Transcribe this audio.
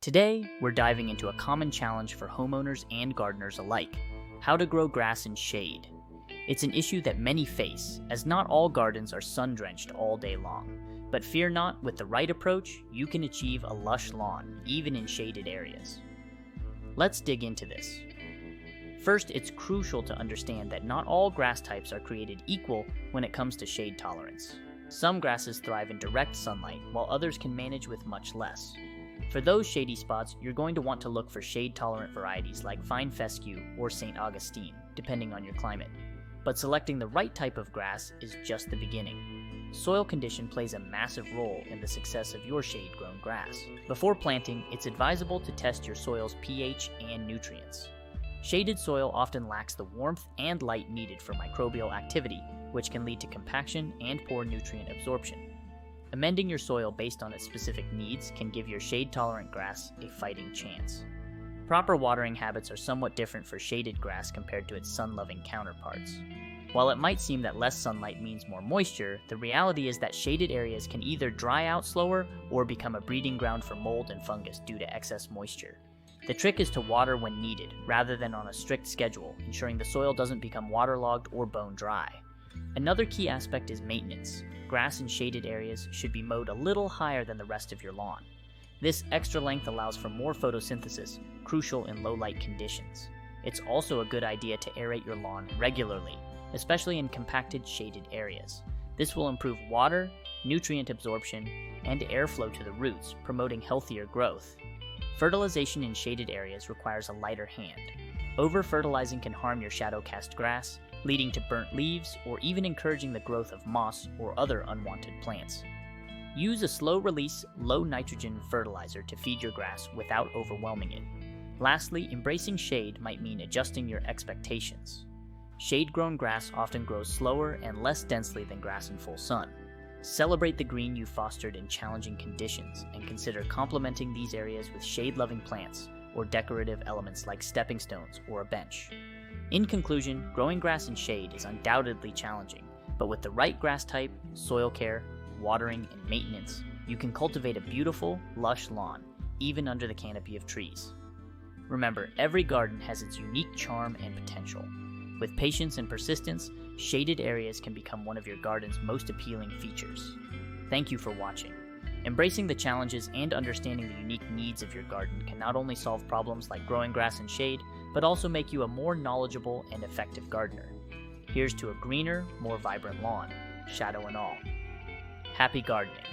Today, we're diving into a common challenge for homeowners and gardeners alike: how to grow grass in shade. It's an issue that many face, as not all gardens are sun-drenched all day long. But fear not, with the right approach, you can achieve a lush lawn, even in shaded areas. Let's dig into this. First, it's crucial to understand that not all grass types are created equal when it comes to shade tolerance. Some grasses thrive in direct sunlight, while others can manage with much less. For those shady spots, you're going to want to look for shade-tolerant varieties like Fine Fescue or St. Augustine, depending on your climate. But selecting the right type of grass is just the beginning. Soil condition plays a massive role in the success of your shade-grown grass. Before planting, it's advisable to test your soil's pH and nutrients. Shaded soil often lacks the warmth and light needed for microbial activity, which can lead to compaction and poor nutrient absorption. Amending your soil based on its specific needs can give your shade-tolerant grass a fighting chance. Proper watering habits are somewhat different for shaded grass compared to its sun-loving counterparts. While it might seem that less sunlight means more moisture, the reality is that shaded areas can either dry out slower or become a breeding ground for mold and fungus due to excess moisture. The trick is to water when needed, rather than on a strict schedule, ensuring the soil doesn't become waterlogged or bone dry. Another key aspect is maintenance. Grass in shaded areas should be mowed a little higher than the rest of your lawn. This extra length allows for more photosynthesis, crucial in low-light conditions. It's also a good idea to aerate your lawn regularly, especially in compacted shaded areas. This will improve water, nutrient absorption, and airflow to the roots, promoting healthier growth. Fertilization in shaded areas requires a lighter hand. Over-fertilizing can harm your shadow-cast grass, leading to burnt leaves or even encouraging the growth of moss or other unwanted plants. Use a slow-release, low-nitrogen fertilizer to feed your grass without overwhelming it. Lastly, embracing shade might mean adjusting your expectations. Shade-grown grass often grows slower and less densely than grass in full sun. Celebrate the green you fostered in challenging conditions and consider complementing these areas with shade-loving plants or decorative elements like stepping stones or a bench. In conclusion, growing grass in shade is undoubtedly challenging, but with the right grass type, soil care, watering, and maintenance, you can cultivate a beautiful, lush lawn, even under the canopy of trees. Remember, every garden has its unique charm and potential. With patience and persistence, shaded areas can become one of your garden's most appealing features. Thank you for watching. Embracing the challenges and understanding the unique needs of your garden can not only solve problems like growing grass in shade, but also make you a more knowledgeable and effective gardener. Here's to a greener, more vibrant lawn, shadow and all. Happy gardening!